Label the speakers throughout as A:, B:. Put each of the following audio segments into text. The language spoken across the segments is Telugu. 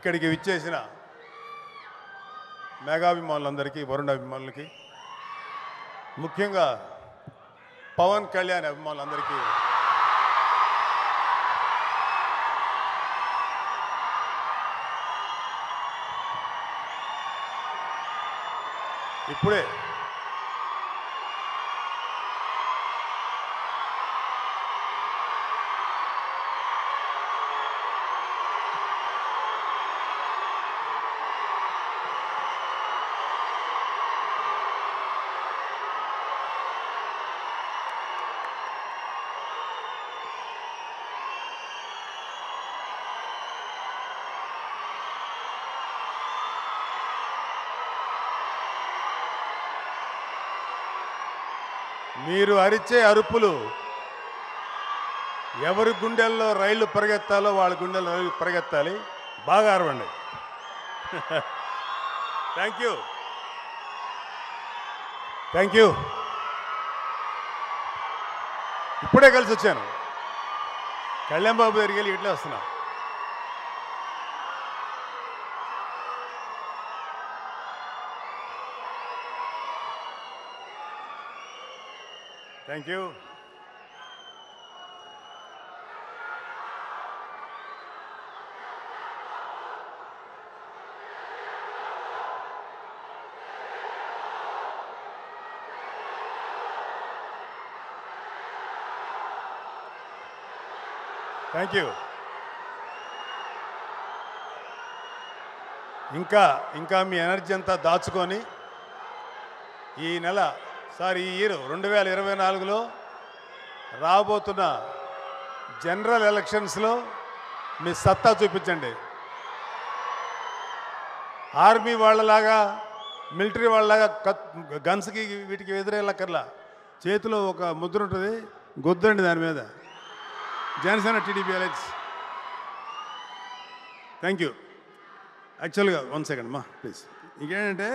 A: ఇక్కడికి విచ్చేసిన మెగాభిమానులందరికీ, వరుణ్ అభిమానులకి, ముఖ్యంగా పవన్ కళ్యాణ్ అభిమానులందరికీ ఇప్పుడే మీరు అరిచే అరుపులు ఎవరి గుండెల్లో రైళ్లు పరిగెత్తాలో వాళ్ళ గుండెల్లో రైలు పరిగెత్తాలి. బాగా అరవండి. Thank you, thank you. ఇప్పుడే కలిసి వచ్చాను. కళ్యాణ్ బాబు దగ్గరికి వెళ్ళి ఇట్లా వస్తున్నా. Thank you. Thank you. ఇంకా మీ ఎనర్జీ అంతా దాచుకొని ఈ నెల ఈ ఇయర్ 2024లో రాబోతున్న జనరల్ ఎలక్షన్స్లో మీ సత్తా చూపించండి. ఆర్మీ వాళ్ళలాగా, మిలిటరీ వాళ్ళలాగా గన్స్కి వీటికి ఎదురెళ్ళక్కర్లా. చేతిలో ఒక ముద్ర ఉంటుంది, గుద్దండి దాని మీద. Janasena TDP alliance. Thank you. యాక్చువల్గా 1 సెకండ్ అమ్మా ప్లీజ్. ఇంకేంటంటే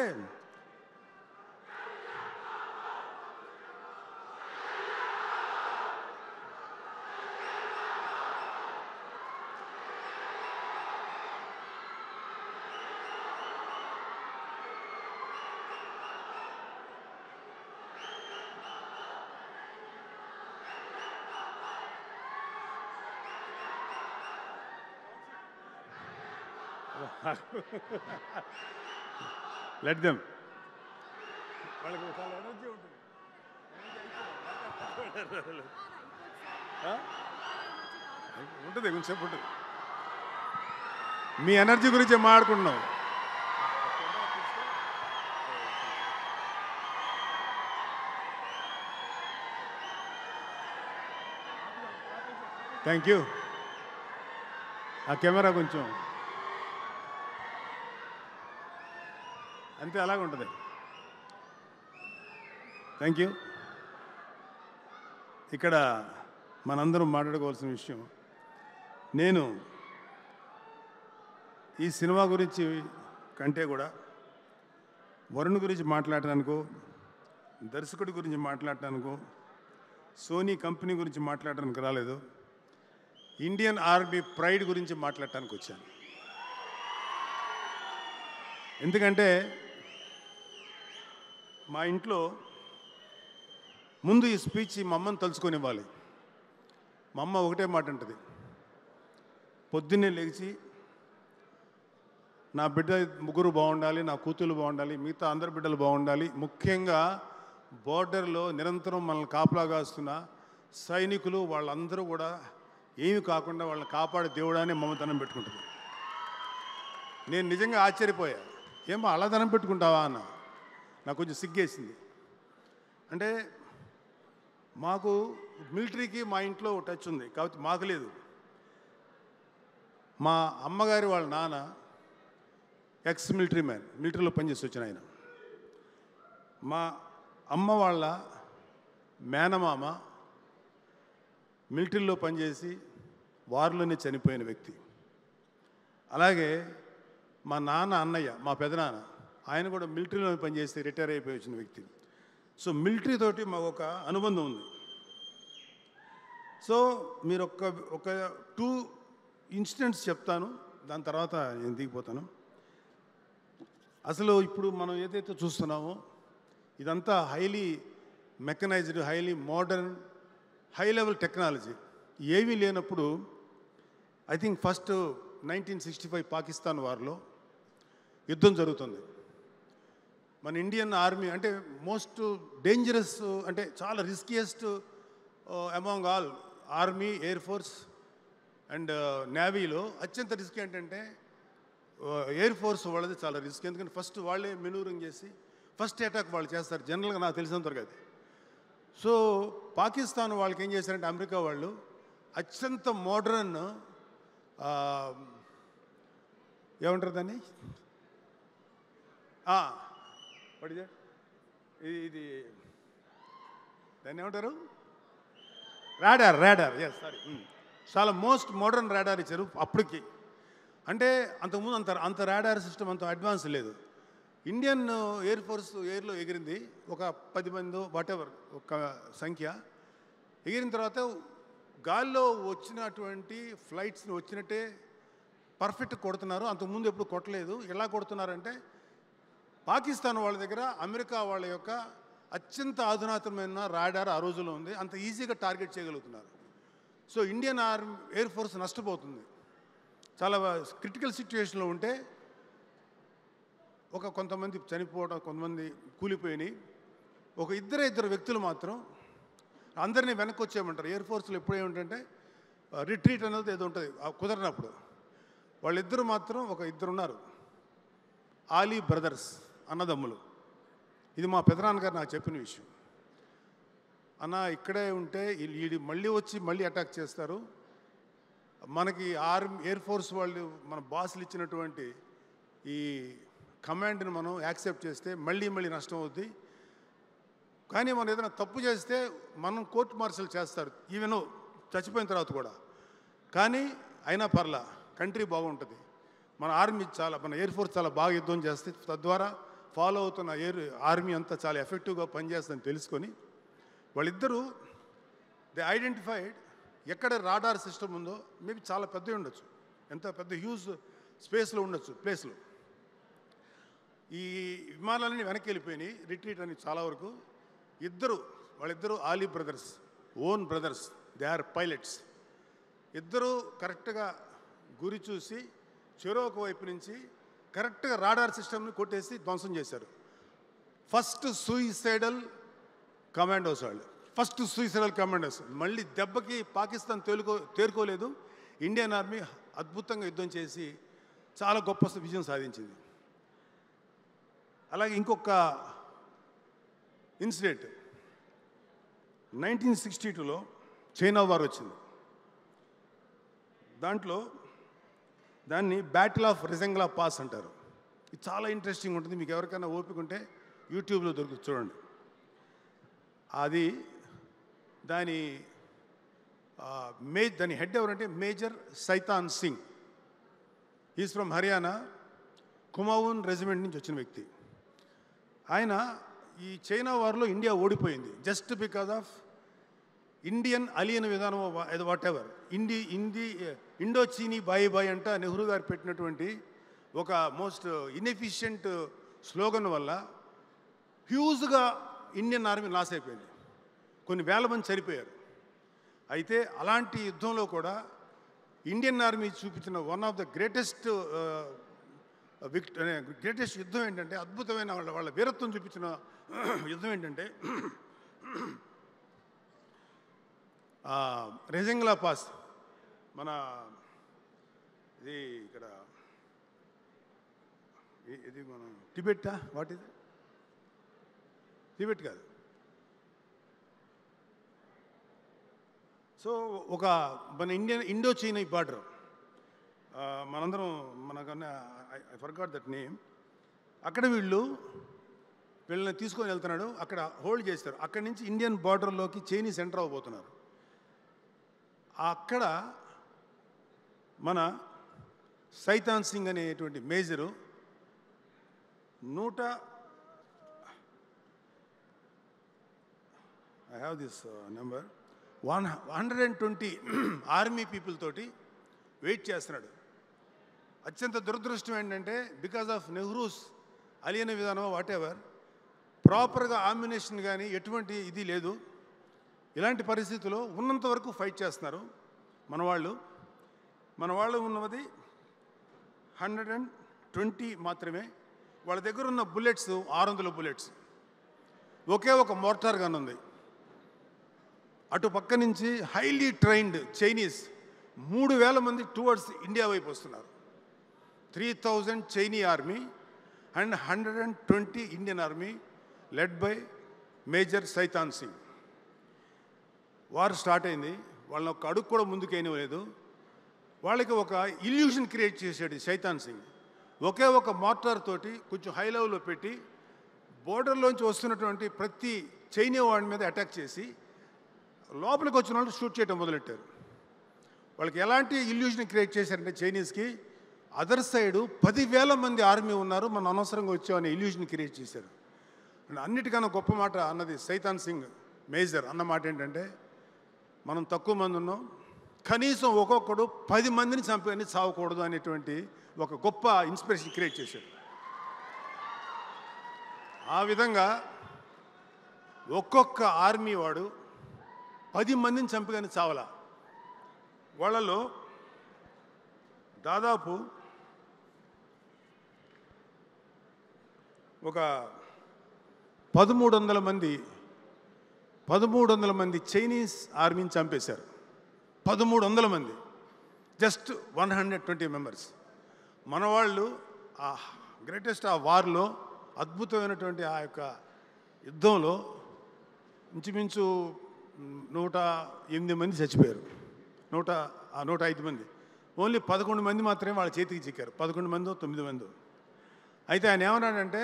A: లెట్ దెమ్. వాళ్ళకి చాలా ఎనర్జీ ఉంటుంది. ఉంటుంది, కొంచెంసేపు ఉంటుంది. మీ ఎనర్జీ గురించి మాట్లాడుకుంటున్నాం. Thank you. ఆ కెమెరా కొంచెం అంతే, అలాగే ఉంటుంది. Thank you. ఇక్కడ మనందరం మాట్లాడుకోవాల్సిన విషయం, నేను ఈ సినిమా గురించి కంటే కూడా వరుణ్ గురించి మాట్లాడటానికో, దర్శకుడి గురించి మాట్లాడటానికో, సోనీ కంపెనీ గురించి మాట్లాడటానికి రాలేదు. ఇండియన్ ఆర్మీ ప్రైడ్ గురించి మాట్లాడటానికి వచ్చాను. ఎందుకంటే మా ఇంట్లో ముందు ఈ స్పీచ్ మా అమ్మని తలుచుకొని ఇవ్వాలి. మా అమ్మ ఒకటే మాట అంటుంది, పొద్దున్నే లేచి నా బిడ్డ ముగ్గురు బాగుండాలి, నా కూతుళ్ళు బాగుండాలి, మిగతా అందరి బిడ్డలు బాగుండాలి, ముఖ్యంగా బోర్డర్లో నిరంతరం మనల్ని కాపలా కాస్తున్న సైనికులు వాళ్ళందరూ కూడా ఏమి కాకుండా వాళ్ళని కాపాడే దేవుడానే మమ్మతనం పెట్టుకుంటుంది. నేను నిజంగా ఆశ్చర్యపోయా, ఏమో అలా ధనం పెట్టుకుంటావా అన్న. నాకు కొంచెం సిగ్గేసింది. అంటే మాకు మిలిటరీకి మా ఇంట్లో టచ్ ఉంది కాబట్టి మాకు లేదు. మా అమ్మగారి వాళ్ళ నాన్న ఎక్స్ మిలిటరీ మ్యాన్, మిలిటరీలో పనిచేసి వచ్చిన ఆయన. మా అమ్మ వాళ్ళ మేనమామ మిలిటరీలో పనిచేసి వారిలోనే చనిపోయిన వ్యక్తి. అలాగే మా నాన్న అన్నయ్య, మా పెదనాన్న, ఆయన కూడా మిలిటరీలో పనిచేసి రిటైర్ అయిపోయి వచ్చిన వ్యక్తి. సో మిలిటరీ తోటి మాకు ఒక అనుబంధం ఉంది. సో మీరు ఒక 2 ఇన్సిడెంట్స్ చెప్తాను, దాని తర్వాత నేను దిగిపోతాను. అసలు ఇప్పుడు మనం ఏదైతే చూస్తున్నామో ఇదంతా highly mechanised, highly modern, high level technology. ఏమీ లేనప్పుడు ఐ థింక్ ఫస్ట్ 1965 పాకిస్తాన్ వార్లో యుద్ధం జరుగుతుంది. మన ఇండియన్ ఆర్మీ అంటే మోస్ట్ డేంజరస్, అంటే చాలా riskiest among all army, air force and నేవీలో అత్యంత రిస్క్ ఏంటంటే ఎయిర్ ఫోర్స్ వాళ్ళది చాలా రిస్క్. ఎందుకంటే ఫస్ట్ వాళ్ళే మెనూరింగ్ చేసి ఫస్ట్ అటాక్ వాళ్ళు చేస్తారు జనరల్గా, నాకు తెలిసినంతవరకు అది. సో పాకిస్తాన్ వాళ్ళకి ఏం చేశారంటే అమెరికా వాళ్ళు అత్యంత మోడర్న్ ఏమంటారు దాన్ని, పడిదే ఇది దాన్ని ఏమంటారు, రాడార్ ఎస్ సారీ, చాలా మోస్ట్ మోడర్న్ రాడార్ ఇచ్చారు అప్పటికి. అంటే అంతకుముందు అంత రాడార్ సిస్టమ్ అంత అడ్వాన్స్ లేదు. ఇండియన్ ఎయిర్ ఫోర్స్ ఎయిర్లో ఎగిరింది ఒక 10 మంది వాటెవర్ ఒక సంఖ్య. ఎగిరిన తర్వాత గాల్లో వచ్చినటువంటి ఫ్లైట్స్ని వచ్చినట్టే పర్ఫెక్ట్ కొడుతున్నారు. అంతకుముందు ఎప్పుడు కొట్టలేదు. ఎలా కొడుతున్నారంటే పాకిస్తాన్ వాళ్ళ దగ్గర అమెరికా వాళ్ళ యొక్క అత్యంత అధునాతనమైన రాడార్ ఆ రోజుల్లో ఉంది. అంత ఈజీగా టార్గెట్ చేయగలుగుతున్నారు. సో ఇండియన్ ఎయిర్ ఫోర్స్ నష్టపోతుంది. చాలా క్రిటికల్ సిచ్యువేషన్లో ఉంటే కొంతమంది చనిపోవడం, కొంతమంది కూలిపోయినాయి. ఇద్దరు వ్యక్తులు మాత్రం అందరినీ వెనక్కి వచ్చేయమంటారు. ఎయిర్ ఫోర్స్లో ఎప్పుడేమిటంటే రిట్రీట్ అనేది ఏదో ఉంటుంది కుదరినప్పుడు. వాళ్ళిద్దరు మాత్రం ఇద్దరున్నారు, ఆలీ బ్రదర్స్ అన్నదమ్ములు. ఇది మా పెదనాన్నగారు నాకు చెప్పిన విషయం. అన్న ఇక్కడే ఉంటే వీళ్ళు మళ్ళీ అటాక్ చేస్తారు, మనకి ఎయిర్ ఫోర్స్ వాళ్ళు మన బాసులు ఇచ్చినటువంటి ఈ కమాండ్ని మనం యాక్సెప్ట్ చేస్తే మళ్ళీ నష్టం అవుద్ది. కానీ మనం ఏదైనా తప్పు చేస్తే మనం కోర్టు మార్షల్ చేస్తారు, ఈవెన్ చచ్చిపోయిన తర్వాత కూడా. కానీ అయినా పర్లా, కంట్రీ బాగుంటుంది. మన ఎయిర్ ఫోర్స్ చాలా బాగా యుద్ధం చేస్తే తద్వారా ఫాలో అవుతున్న ఆర్మీ అంతా చాలా ఎఫెక్టివ్గా పనిచేస్తుందని తెలుసుకొని వాళ్ళిద్దరూ దే ఐడెంటిఫైడ్ ఎక్కడ రాడార్ సిస్టమ్ ఉందో. మేబీ చాలా పెద్దవి ఉండొచ్చు, ఎంత పెద్ద హ్యూజ్ స్పేస్లో ఉండొచ్చు ప్లేస్లో. ఈ విమానాలన్నీ వెనక్కి వెళ్ళిపోయినాయి, రిట్రీట్ అని చాలా వరకు. వాళ్ళిద్దరూ ఆలీ brothers, own brothers, they are pilots. ఇద్దరూ కరెక్ట్గా గురి చూసి చెరొక వైపు నుంచి కరెక్ట్గా రాడార్ సిస్టమ్ని కొట్టేసి ధ్వంసం చేశారు. ఫస్ట్ సూయిసైడల్ కమాండోస్ వాళ్ళు, మళ్ళీ దెబ్బకి పాకిస్తాన్ తేరుకోలేదు. ఇండియన్ ఆర్మీ అద్భుతంగా యుద్ధం చేసి చాలా గొప్ప విజయం సాధించింది. అలాగే ఇంకొక ఇన్సిడెంట్ 1962లో చైనా వార్ వచ్చింది. దాన్ని బ్యాటిల్ ఆఫ్ రెజంగ్లా పాస్ అంటారు. ఇది చాలా ఇంట్రెస్టింగ్ ఉంటుంది. మీకు ఎవరికైనా ఓపిక ఉంటే యూట్యూబ్లో దొరుకుతుంది, చూడండి. దాని హెడ్ ఎవరంటే major Shaitan Singh. Is from Haryana, Kumaon regiment నుంచి వచ్చిన వ్యక్తి. ఆయన ఈ చైనా వార్లో ఇండియా ఓడిపోయింది just because of Indian alien విధానం, వాట్ ఎవర్. ఇండో చీనీ బాయ్ అంట నెహ్రూ గారు పెట్టినటువంటి ఒక మోస్ట్ ఇన్ఎఫిషియంట్ స్లోగన్ వల్ల హ్యూజ్గా ఇండియన్ ఆర్మీ లాస్ అయిపోయింది. కొన్ని వేల మంది చనిపోయారు. అయితే అలాంటి యుద్ధంలో కూడా ఇండియన్ ఆర్మీ చూపించిన వన్ ఆఫ్ ద గ్రేటెస్ట్ యుద్ధం ఏంటంటే, అద్భుతమైన వాళ్ళ వీరత్వం చూపించిన యుద్ధం ఏంటంటే రెజంగ్లా పాస్. మన ఇది మన టిబెట్టా, వాట్ ఇది, టిబెట్ కాదు. సో మన ఇండో చైనా బార్డర్, మనందరం మనకన్నా ఐ ఫర్గాట్ దట్ నేమ్. అక్కడ వీళ్ళని తీసుకొని వెళ్తున్నాడు, అక్కడ హోల్డ్ చేస్తారు. అక్కడి నుంచి ఇండియన్ బార్డర్లోకి చైనీస్ ఎంటర్ అవ్వబోతున్నారు. అక్కడ మన సైతాన్ సింగ్ అనేటువంటి major I have this number 120 army people తోటి వెయిట్ చేస్తున్నాడు. అత్యంత దురదృష్టం ఏంటంటే బికాజ్ ఆఫ్ నెహ్రూస్ అలియన విధానం వాటెవర్ ప్రాపర్గా ఆమ్యునేషన్ కానీ ఎటువంటి ఇది లేదు. ఇలాంటి పరిస్థితుల్లో ఉన్నంత వరకు ఫైట్ చేస్తున్నారు మన వాళ్ళు ఉన్నది 120 మాత్రమే. వాళ్ళ దగ్గర ఉన్న బుల్లెట్స్ 600 బుల్లెట్స్. ఒకే ఒక మోర్టార్ గన్ ఉంది. అటు పక్క నుంచి హైలీ ట్రైన్డ్ చైనీస్ 3000 మంది టువర్డ్స్ ఇండియా వైపు వస్తున్నారు. 3000 Chinese army and 120 Indian army led by major Shaitan Singh. War start అయింది. వాళ్ళని ఒక అడుగు కూడా ముందుకేయలేదు. వాళ్ళకి ఒక ఇల్యూషన్ క్రియేట్ చేశాడు సైతాన్ సింగ్. ఒకే ఒక మోర్టార్ తోటి కొంచెం హై లెవెల్లో పెట్టి బోర్డర్లోంచి వస్తున్నటువంటి ప్రతి చైనా వాడి మీద అటాక్ చేసి లోపలికి వచ్చిన వాళ్ళు షూట్ చేయడం మొదలెట్టారు. వాళ్ళకి ఎలాంటి ఇల్యూషన్ క్రియేట్ చేశారంటే చైనీస్కి అదర్ సైడు 10,000 మంది ఆర్మీ ఉన్నారు, మనం అనవసరంగా వచ్చామని ఇల్యూషన్ క్రియేట్ చేశారు. అన్నిటికన్నా గొప్ప మాట అన్నది సైతాన్ సింగ్ మేజర్ అన్న మాట ఏంటంటే, మనం తక్కువ మంది ఉన్నాం, కనీసం ఒక్కొక్కడు 10 మందిని చంపని చావకూడదు అనేటువంటి ఒక గొప్ప ఇన్స్పిరేషన్ క్రియేట్ చేశాడు. ఆ విధంగా ఒక్కొక్క ఆర్మీ వాడు 10 మందిని చంపగానే చావలా. వాళ్ళలో దాదాపు ఒక 1300 మంది చైనీస్ ఆర్మీని చంపేశారు. 1300 మంది, జస్ట్ 120 మెంబర్స్. మన వాళ్ళు ఆ గ్రేటెస్ట్ ఆ వార్లో అద్భుతమైనటువంటి ఆ యొక్క యుద్ధంలో ఇంచుమించు 108 మంది చచ్చిపోయారు. 105 మంది. ఓన్లీ 11 మంది మాత్రమే వాళ్ళ చేతికి చిక్కారు. 11 మందో 9 మందో. అయితే ఆయన ఏమన్నాడంటే,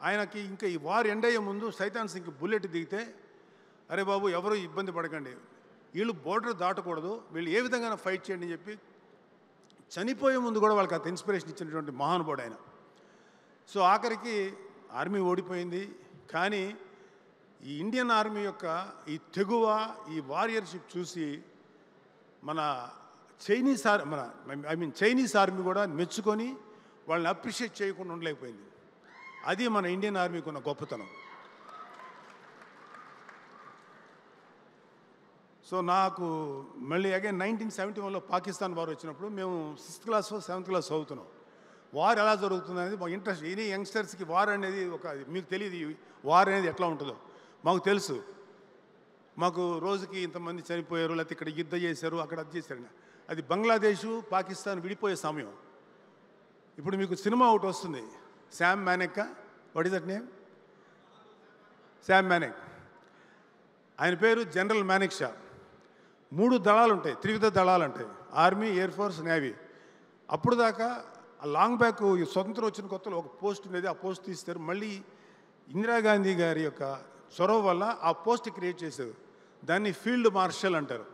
A: ఆయనకి ఇంకా ఈ వార్ ఎండ్ అయ్యే ముందు సైతాన్ సింగ్ బుల్లెట్ దిగితే, అరే బాబు ఎవరు ఇబ్బంది పడకండి, వీళ్ళు బోర్డర్ దాటకూడదు, వీళ్ళు ఏ విధంగా ఫైట్ చేయండి అని చెప్పి చనిపోయే ముందు కూడా వాళ్ళకి అంత ఇన్స్పిరేషన్ ఇచ్చినటువంటి మహానుభావుడు ఆయన. సో ఆఖరికి ఆర్మీ ఓడిపోయింది. కానీ ఈ ఇండియన్ ఆర్మీ యొక్క ఈ తెగువ, ఈ వారియర్షిప్ చూసి మన చైనీస్ ఆర్మీ కూడా మెచ్చుకొని వాళ్ళని అప్రిషియేట్ చేయకుండా ఉండలేకపోయింది. అది మన ఇండియన్ ఆర్మీకి ఉన్న గొప్పతనం. సో నాకు మళ్ళీ అగైన్ 1971లో పాకిస్తాన్ వార్ వచ్చినప్పుడు మేము 6th క్లాస్ 7th క్లాస్ చదువుతున్నాం. వార్ ఎలా జరుగుతుంది అనేది మాకు ఇంట్రెస్ట్. ఎనీ యంగ్స్టర్స్కి వార్ అనేది మీకు తెలియదు వార్ అనేది ఎట్లా ఉంటుందో. మాకు తెలుసు, మాకు రోజుకి ఇంతమంది చనిపోయారు, లేకపోతే ఇక్కడ యుద్ధం చేశారు, అక్కడ అది చేశారు. అది బంగ్లాదేశ్ పాకిస్తాన్ విడిపోయే సమయం. ఇప్పుడు మీకు సినిమా ఒకటి వస్తుంది, Sam Manek. What is that name? Sam Manek. ఆయన పేరు జనరల్ మానెక్ షా. 3 దళాలు ఉంటాయి, త్రివిధ దళాలు ఉంటాయి, ఆర్మీ, ఎయిర్ ఫోర్స్, నేవీ. అప్పుడు దాకా లాంగ్ బ్యాక్ స్వతంత్రం వచ్చిన కొత్తలో ఒక పోస్ట్ ఉండేది, ఆ పోస్ట్ తీస్తారు. మళ్ళీ ఇందిరాగాంధీ గారి యొక్క చొరవ వల్ల ఆ పోస్ట్ క్రియేట్ చేశారు. దాన్ని ఫీల్డ్ మార్షల్ అంటారు.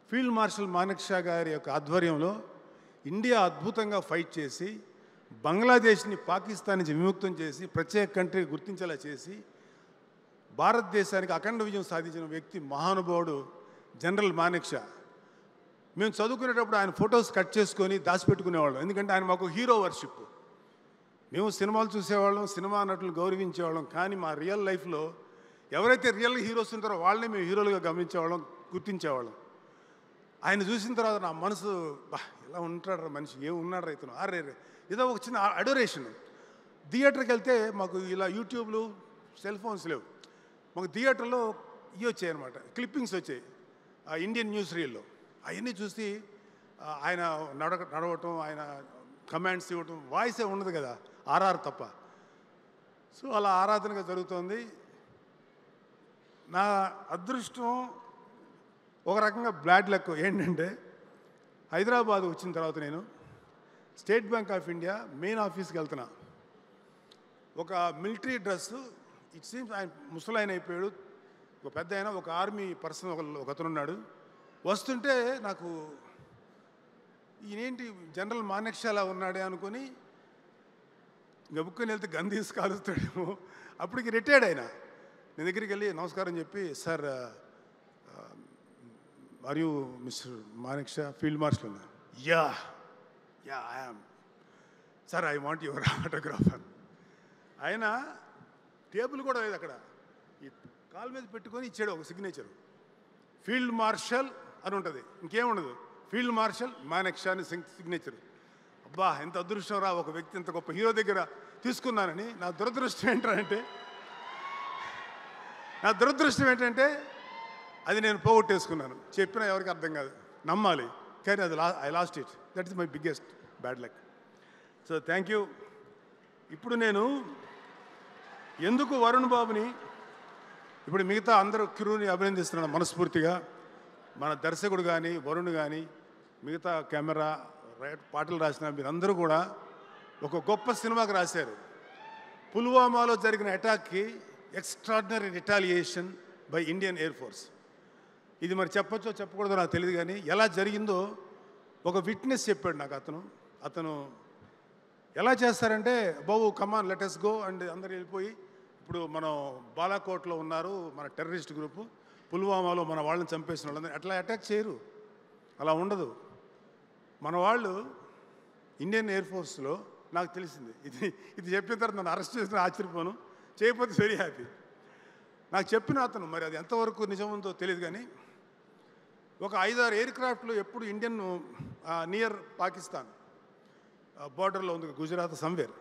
A: ఫీల్డ్ మార్షల్ మానెక్ షా గారి యొక్క ఆధ్వర్యంలో ఇండియా అద్భుతంగా ఫైట్ చేసి బంగ్లాదేశ్ని పాకిస్తాన్ నుంచి విముక్తం చేసి ప్రత్యేక కంట్రీ గుర్తించేలా చేసి భారతదేశానికి అఖండ విజయం సాధించిన వ్యక్తి మహానుభావుడు జనరల్ మానెక్ షా. మేము చదువుకునేటప్పుడు ఆయన ఫొటోస్ కట్ చేసుకొని దాచిపెట్టుకునేవాళ్ళం. ఎందుకంటే ఆయన మాకు హీరో వర్షిప్. మేము సినిమాలు చూసేవాళ్ళం, సినిమా నటులు గౌరవించేవాళ్ళం. కానీ మా రియల్ లైఫ్లో ఎవరైతే రియల్ హీరోస్ ఉంటారో వాళ్ళని మేము హీరోలుగా గమనించేవాళ్ళం, గుర్తించేవాళ్ళం. ఆయన చూసిన తర్వాత నా మనసు, ఇలా ఉంటాడు మనిషి, ఉన్నాడు రైతును, అరే ఏదో ఒక చిన్న అడోరేషన్. థియేటర్కి వెళ్తే మాకు ఇలా యూట్యూబ్లు, సెల్ ఫోన్స్ లేవు. మాకు థియేటర్లో ఇవి వచ్చాయి అనమాట, క్లిప్పింగ్స్ వచ్చాయి ఇండియన్ న్యూస్ రీల్లో. అవన్నీ చూసి ఆయన నడవటం, ఆయన కమాండ్స్ ఇవ్వటం, వాయిసే ఉండదు కదా, ఆర్ఆర్ తప్ప. సో అలా ఆరాధనగా జరుగుతోంది. నా అదృష్టం ఒక రకంగా బ్లాడ్ లక్ ఏంటంటే, హైదరాబాద్ వచ్చిన తర్వాత నేను state bank of India main ఆఫీస్కి వెళ్తున్నా. ఒక మిలిటరీ డ్రెస్సు, ఇట్ సీమ్స్ ఆయన ముసలాయన అయిపోయాడు, ఒక పెద్ద ఆయన, ఒక ఆర్మీ పర్సన్ ఒకతనున్నాడు. వస్తుంటే నాకు ఈయనేంటి జనరల్ మానెక్ షా ఉన్నాడే అనుకొని గబుక్కుని వెళ్తే గన్ తీసి కాలుస్తాడేమో. అప్పటికి రిటైర్డ్ ఆయన. నేను దగ్గరికి వెళ్ళి నమస్కారం చెప్పి, sir are you mister Manek Shaw, field marshal? Yeah I am. Sir I want your autographer. ఆయన టేబుల్ కూడా లేదు అక్కడ, ఈ కాలు మీద పెట్టుకొని ఇచ్చాడు ఒక సిగ్నేచర్. ఫీల్డ్ మార్షల్ అని ఉంటుంది, ఇంకేముండదు. ఫీల్డ్ మార్షల్ మానెక్షా అని సిగ్నేచర్. అబ్బా ఎంత అదృష్టం రా, ఒక వ్యక్తి ఇంత గొప్ప హీరో దగ్గర తీసుకున్నానని. నా దురదృష్టం ఏంటంటే అది నేను పోగొట్టేసుకున్నాను. చెప్పినా ఎవరికి అర్థం కాదు, నమ్మాలి, కానీ అది I lost it. That is my biggest bad luck. So thank you. ఇప్పుడు నేను ఎందుకు వరుణ్ బాబుని, ఇప్పుడు మిగతా అందరూ క్రూని అభినందిస్తున్నాను మనస్ఫూర్తిగా. మన దర్శకుడు కానీ, వరుణ్ కానీ, మిగతా కెమెరా పాటలు రాసిన మీరందరూ కూడా ఒక గొప్ప సినిమాకి రాశారు. పుల్వామాలో జరిగిన అటాక్కి extraordinary retaliation by Indian air force. ఇది మరి చెప్పచ్చో చెప్పకూడదో నాకు తెలియదు, కానీ ఎలా జరిగిందో ఒక విట్నెస్ చెప్పాడు నాకు. అతను ఎలా చేస్తారంటే, బాబు come on let us go and అందరు వెళ్ళిపోయి, ఇప్పుడు మనం బాలాకోట్లో ఉన్నారు మన టెర్రరిస్ట్ గ్రూపు, పుల్వామాలో మన వాళ్ళని చంపేసిన వాళ్ళందరూ అట్లా అటాక్ చేయరు, అలా ఉండదు. మన వాళ్ళు ఇండియన్ ఎయిర్ ఫోర్స్లో నాకు తెలిసింది. ఇది చెప్పిన తర్వాత నన్ను అరెస్ట్ చేసిన ఆశ్చర్యపోను, చేయకపోతే వెరీ హ్యాపీ. నాకు చెప్పిన అతను, మరి అది ఎంతవరకు నిజం ఉందో తెలియదు, కానీ ఒక 5-6 ఎయిర్ క్రాఫ్ట్లు ఎప్పుడు ఇండియన్ నియర్ పాకిస్తాన్ బార్డర్లో ఉంది, గుజరాత్ సమ్వేర్,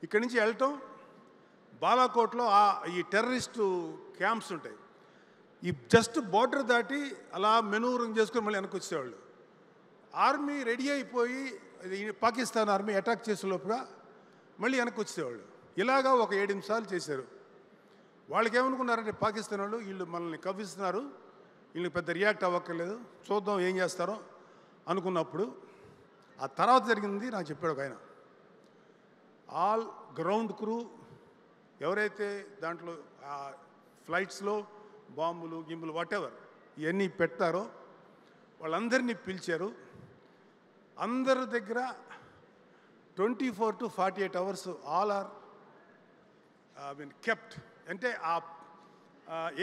A: ఇక్కడి నుంచి వెళ్ళటం బాలాకోట్లో ఈ టెర్రరిస్టు క్యాంప్స్ ఉంటాయి. ఈ జస్ట్ బార్డర్ దాటి అలా మెనూరింగ్ చేసుకుని మళ్ళీ వెనక్కి వచ్చేవాళ్ళు. ఆర్మీ రెడీ అయిపోయి పాకిస్తాన్ ఆర్మీ అటాక్ చేసే లోపుగా మళ్ళీ వెనక్కి వచ్చేవాళ్ళు. ఇలాగా ఒక 7 నిమిషాలు చేశారు. వాళ్ళకి ఏమనుకున్నారంటే పాకిస్తాన్ వాళ్ళు, వీళ్ళు మనల్ని కవ్విస్తున్నారు, వీళ్ళకి పెద్ద రియాక్ట్ అవ్వక్కర్లేదు, చూద్దాం ఏం చేస్తారో అనుకున్నప్పుడు ఆ తర్వాత జరిగింది నాకు చెప్పాడు ఒక ఆయన. ఆల్ గ్రౌండ్ క్రూ ఎవరైతే దాంట్లో ఫ్లైట్స్లో బాంబులు గింబులు వాటెవర్ ఇవన్నీ పెడతారో వాళ్ళందరినీ పిలిచారు. అందరి దగ్గర 24 to 48 hours all are kept, అంటే ఆ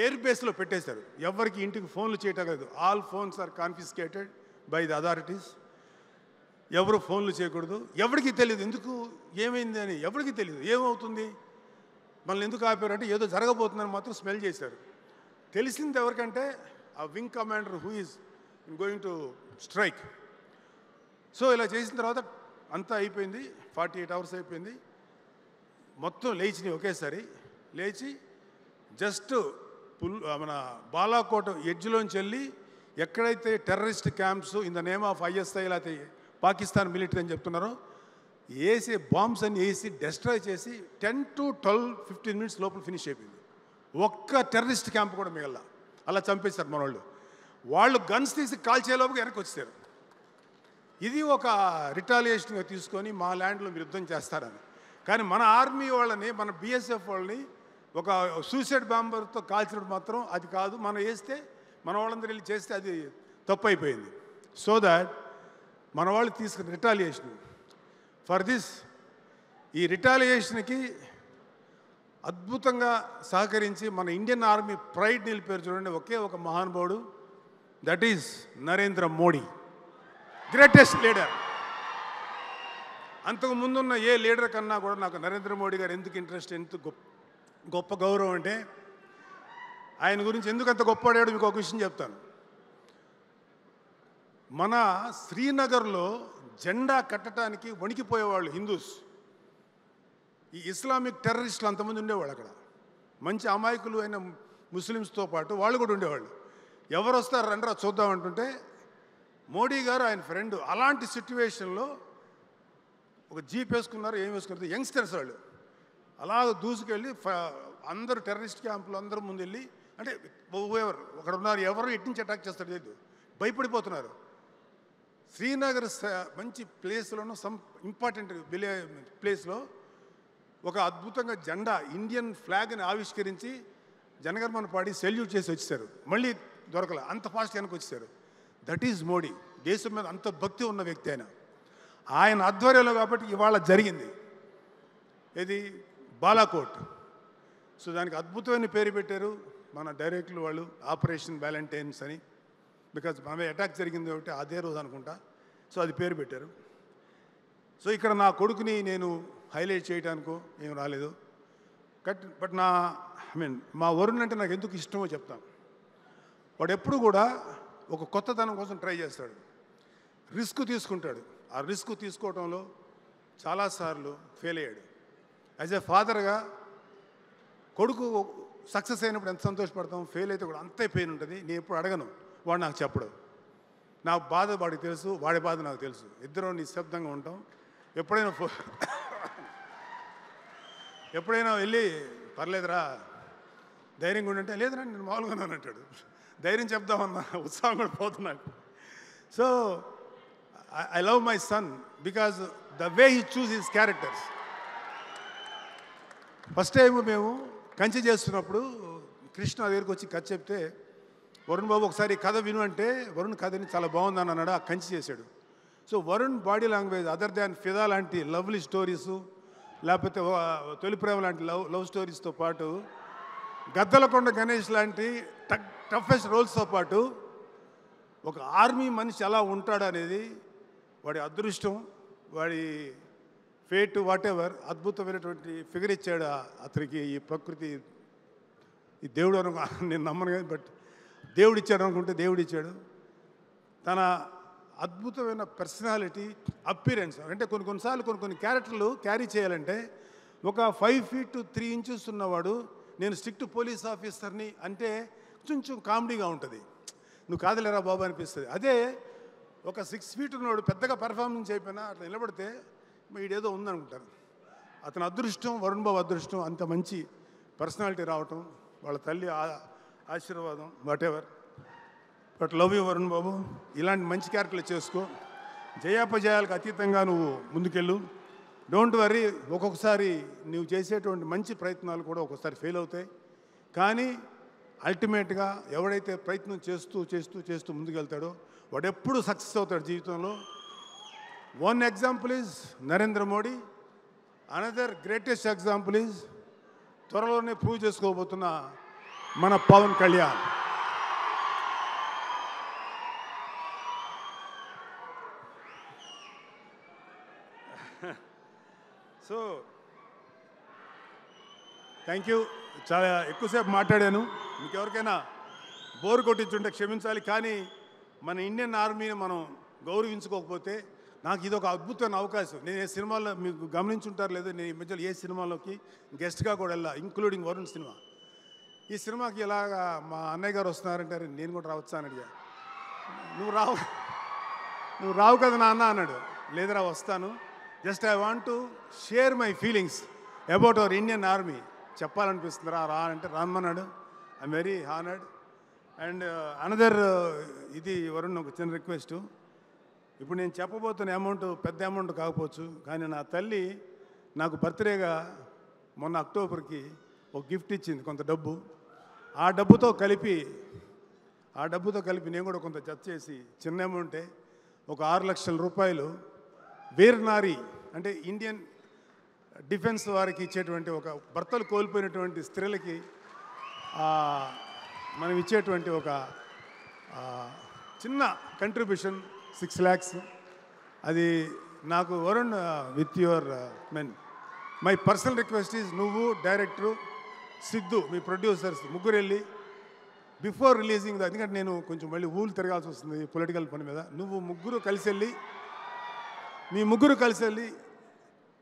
A: ఎయిర్ బేస్లో పెట్టేశారు. ఎవరికి ఇంటికి ఫోన్లు చేయటం లేదు. All phones are confiscated by the authorities. ఎవరు ఫోన్లు చేయకూడదు. ఎవరికి తెలియదు ఎందుకు ఏమైంది అని, ఎవరికి తెలియదు ఏమవుతుంది, మనల్ని ఎందుకు ఆపారంటే ఏదో జరగబోతుందని మాత్రం స్మెల్ చేశారు. తెలిసింది ఎవరికంటే ఆ wing commander who is going to strike. So ఇలా చేసిన తర్వాత అంతా అయిపోయింది, 48 hours అయిపోయింది. మొత్తం లేచినాయి ఒకేసారి. లేచి జస్ట్ మన బాలాకోట ఎడ్జ్లోంచి వెళ్ళి ఎక్కడైతే terrorist camps in the name of ISI లేకపోతే పాకిస్తాన్ మిలిటరీ అని చెప్తున్నారో వేసి బాంబ్స్ అన్ని వేసి డెస్ట్రాయ్ చేసి 10 to 12-15 minutes లోపల ఫినిష్ అయిపోయింది. ఒక్క టెర్రరిస్ట్ క్యాంప్ కూడా మిగల. అలా చంపేశారు మన వాళ్ళు. వాళ్ళు గన్స్ తీసి కాల్చేలోపుగా వెనక్కి వచ్చారు. ఇది ఒక రిటాలియేషన్గా తీసుకొని మా ల్యాండ్లో మీరు యుద్ధం చేస్తారని. కానీ మన ఆర్మీ వాళ్ళని, మన BSF వాళ్ళని ఒక సూసైడ్ బాంబర్తో కాల్చడం మాత్రం అది కాదు. మనం వేస్తే మన వాళ్ళందరూ వెళ్ళి చేస్తే అది తప్పు అయిపోయింది. సో దాట్ మన వాళ్ళు తీసుకున్న రిటాలియేషన్ ఫర్ దిస్, ఈ రిటాలియేషన్కి అద్భుతంగా సహకరించి మన ఇండియన్ ఆర్మీ ప్రైడ్ నిలిపారు చూడండి ఒకే ఒక మహానుభావుడు, that is Narendra Modi, greatest leader. అంతకు ముందున్న ఏ లీడర్ కన్నా కూడా నాకు నరేంద్ర మోడీ గారు ఎందుకు ఇంట్రెస్ట్, ఎంత గొప్ప గౌరవం అంటే, ఆయన గురించి ఎందుకు అంత గొప్పవాడాడు మీకు ఒక విషయం చెప్తాను. మన శ్రీనగర్లో జెండా కట్టడానికి వణికిపోయేవాళ్ళు హిందూస్. ఈ ఇస్లామిక్ టెర్రరిస్టులు అంతమంది ఉండేవాళ్ళు అక్కడ. మంచి అమాయకులు అయిన ముస్లిమ్స్తో పాటు వాళ్ళు కూడా ఉండేవాళ్ళు. ఎవరు వస్తారు రండి చూద్దాం అంటుంటే మోడీ గారు ఆయన ఫ్రెండ్. అలాంటి సిచ్యువేషన్లో ఒక జీప్ వేసుకున్నారు, ఏం వేసుకున్నారు, యంగ్స్టర్స్ వాళ్ళు అలా దూసుకెళ్ళి అందరూ టెర్రరిస్ట్ క్యాంపులు అందరూ ముందు వెళ్ళి, అంటే ఎవరు అక్కడ ఉన్నారు, ఎవరు ఎటు నుంచి అటాక్ చేస్తారు లేదు, భయపడిపోతున్నారు. శ్రీనగర్ మంచి ప్లేస్లోనూ సమ్ ఇంపార్టెంట్ ప్లేస్లో ఒక అద్భుతంగా జెండా ఇండియన్ ఫ్లాగ్ని ఆవిష్కరించి జనగణమన పాడి సెల్యూట్ చేసి వచ్చేసారు. మళ్ళీ దొరకలే, అంత ఫాస్ట్ వెనక్కి వచ్చేసారు. That is Modi. దేశం మీద అంత భక్తి ఉన్న వ్యక్తి ఆయన ఆధ్వర్యంలో కాబట్టి ఇవాళ జరిగింది ఇది బాలాకోట్. సో దానికి అద్భుతమైన పేరు పెట్టారు మన డైరెక్టర్లు వాళ్ళు, ఆపరేషన్ వ్యాలంటైన్స్ అని. బికాజ్ మన అటాక్ జరిగింది కాబట్టి అదే రోజు అనుకుంటా, సో అది పేరు పెట్టారు. సో ఇక్కడ నా కొడుకుని నేను హైలైట్ చేయడానికో ఏం రాలేదు. బట్ మా వరుణ్ అంటే నాకు ఎందుకు ఇష్టమో చెప్తాను. వాడు ఎప్పుడు కూడా ఒక కొత్తదనం కోసం ట్రై చేస్తాడు, రిస్క్ తీసుకుంటాడు. ఆ రిస్క్ తీసుకోవడంలో చాలాసార్లు ఫెయిల్ అయ్యాడు. యాజ్ ఏ ఫాదర్గా కొడుకు సక్సెస్ అయినప్పుడు ఎంత సంతోషపడతాం, ఫెయిల్ అయితే కూడా అంతే పెయిన్ ఉంటుంది. నేను ఎప్పుడు అడగను, వాడు నాకు చెప్పడు. నా బాధ వాడికి తెలుసు, వాడి బాధ నాకు తెలుసు. ఇద్దరం నిశ్శబ్దంగా ఉంటాం. ఎప్పుడైనా వెళ్ళి పర్లేదురా ధైర్యంగా ఉండంటే లేదురా నేను మామూలుగా అంటాడు. ధైర్యం చెప్దామన్నా ఉత్సాహం కూడా పోతున్నాడు. So I love my son because the way he choose his characters. First time మేము కంచె చేస్తున్నప్పుడు కృష్ణ దగ్గరికి వచ్చి కథ చెప్తే, వరుణ్ బాబు ఒకసారి కథ విను అంటే వరుణ్ కథని చాలా బాగుందని అన్నాడు. ఆ కంచె చేశాడు. So Varun body language other than ఫిదా లాంటి లవ్లీ స్టోరీసు, లేకపోతే తొలి ప్రేమ లాంటి లవ్ స్టోరీస్తో పాటు గద్దలకొండ గణేష్ లాంటి టఫెస్ట్ రోల్స్తో పాటు ఒక ఆర్మీ మనిషి ఎలా ఉంటాడనేది వాడి అదృష్టం, వాడి ఫేట్, వాట్ ఎవర్ అద్భుతమైనటువంటి ఫిగర్ ఇచ్చాడు అతనికి. ఈ ప్రకృతి, ఈ దేవుడు నేను నమ్మను కానీ, బట్ దేవుడు ఇచ్చాడు అనుకుంటే దేవుడు ఇచ్చాడు. తన అద్భుతమైన పర్సనాలిటీ, అప్పీరెన్స్, అంటే కొన్నిసార్లు కొన్ని క్యారెక్టర్లు క్యారీ చేయాలంటే ఒక 5 feet 3 inches ఉన్నవాడు నేను స్ట్రిక్ట్ పోలీస్ ఆఫీసర్ని అంటే కొంచెం కామెడీగా ఉంటుంది, నువ్వు కాదలేరా బాబు అనిపిస్తుంది. అదే ఒక 6 feet ఉన్నవాడు పెద్దగా పెర్ఫార్మెన్స్ అయిపోయినా అట్లా నిలబడితే వీడేదో ఉందనుకుంటారు. అతని అదృష్టం, వరుణ్ బాబు అదృష్టం, అంత మంచి పర్సనాలిటీ రావటం, వాళ్ళ తల్లి ఆశీర్వాదం, whatever. But love you Varun Babu. ఇలాంటి మంచి క్యారెక్టర్లు చేసుకో, జయాపజయాలకు అతీతంగా నువ్వు ముందుకెళ్ళు. డోంట్ వర్రీ, ఒక్కొక్కసారి నువ్వు చేసేటువంటి మంచి ప్రయత్నాలు కూడా ఒక్కొక్కసారి ఫెయిల్ అవుతాయి. కానీ అల్టిమేట్గా ఎవడైతే ప్రయత్నం చేస్తూ చేస్తూ చేస్తూ ముందుకెళ్తాడో వాడు ఎప్పుడు సక్సెస్ అవుతాడు జీవితంలో. One example is Narendra Modi, another greatest example is త్వరలోనే ప్రూవ్ చేసుకోబోతున్న మన Pawan Kalyan. So thank you. చాలా ఎక్కువసేపు మాట్లాడాను, మీకు ఎవరికైనా బోర్ కొట్టించుంటే క్షమించాలి. కానీ మన ఇండియన్ ఆర్మీని మనం గౌరవించుకోకపోతే నాకు ఇది ఒక అద్భుతమైన అవకాశం. నేను ఏ సినిమాలో మీకు గమనించుంటారు లేదో, నేను ఈ మధ్యలో ఏ సినిమాలోకి గెస్ట్గా కూడా వెళ్ళా, ఇంక్లూడింగ్ వరుణ్ సినిమా. ఈ సినిమాకి ఇలాగా మా అన్నయ్య గారు వస్తున్నారంటారు, నేను కూడా రావచ్చా అని అడిగా. నువ్వు రావు కదా నాన్న అన్నాడు. లేదురా వస్తాను, just I want to share my feelings about our Indian army చెప్పాలనిపిస్తుందిరా రా అంటే రమ్మన్నాడు. I'm very honoured. And another ఇది వరుణ్ ఒక చిన్న రిక్వెస్టు. ఇప్పుడు నేను చెప్పబోతున్న అమౌంట్ పెద్ద అమౌంట్ కాకపోవచ్చు, కానీ నా తల్లి నాకు బర్త్డేగా మొన్న అక్టోబర్కి ఒక గిఫ్ట్ ఇచ్చింది, కొంత డబ్బు. ఆ డబ్బుతో కలిపి నేను కూడా కొంత జత చేసి చిన్న అమౌంటే ఒక 6 లక్షల రూపాయలు వీరనారి అంటే ఇండియన్ డిఫెన్స్ వారికి ఇచ్చేటువంటి, ఒక భర్తలు కోల్పోయినటువంటి స్త్రీలకి మనం ఇచ్చేటువంటి ఒక చిన్న కంట్రిబ్యూషన్ 6 lakhs. అది నాకు Varun with your my personal request is నువ్వు, డైరెక్టరు సిద్ధు, మీ ప్రొడ్యూసర్స్ ముగ్గురు వెళ్ళి బిఫోర్ రిలీజింగ్ ఎందుకంటే నేను కొంచెం మళ్ళీ ఊళ్ళు తిరగాల్సి వస్తుంది పొలిటికల్ పని మీద, నువ్వు ముగ్గురు కలిసి వెళ్ళి మీ ముగ్గురు కలిసి వెళ్ళి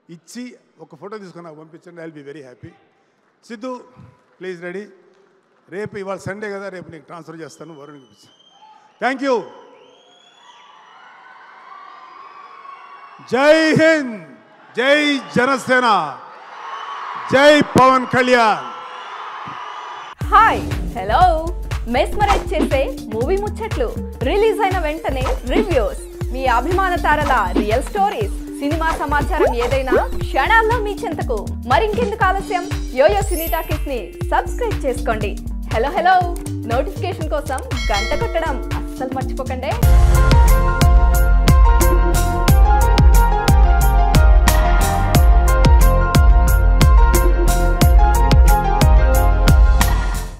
A: ఇచ్చి ఒక ఫోటో తీసుకొని నాకు పంపించండి. I will be very happy. Siddhu please ready. రేపు ఇవాళ సండే కదా, రేపు నీకు ట్రాన్స్ఫర్ చేస్తాను వరుణ్కి. Thank you. జై హింద్, జై జనసేన, జై Pawan Kalyan.
B: Hi hello, mesmerise చేసే మూవీ ముచ్చట్లు, రిలీజ్ అయిన వెంటనే రివ్యూస్, మీ అభిమాన తారల రియల్ స్టోరీస్, సినిమా సమాచారం ఏదైనా క్షణాల్లో మీ చెంతకు. మరింకెందుకు ఆలస్యం, యోయో సినీ టాకీస్ ని సబ్స్క్రైబ్ చేసుకోండి. హలో హలో నోటిఫికేషన్ కోసం గంట కొట్టడం అస్సలు మర్చిపోకండి.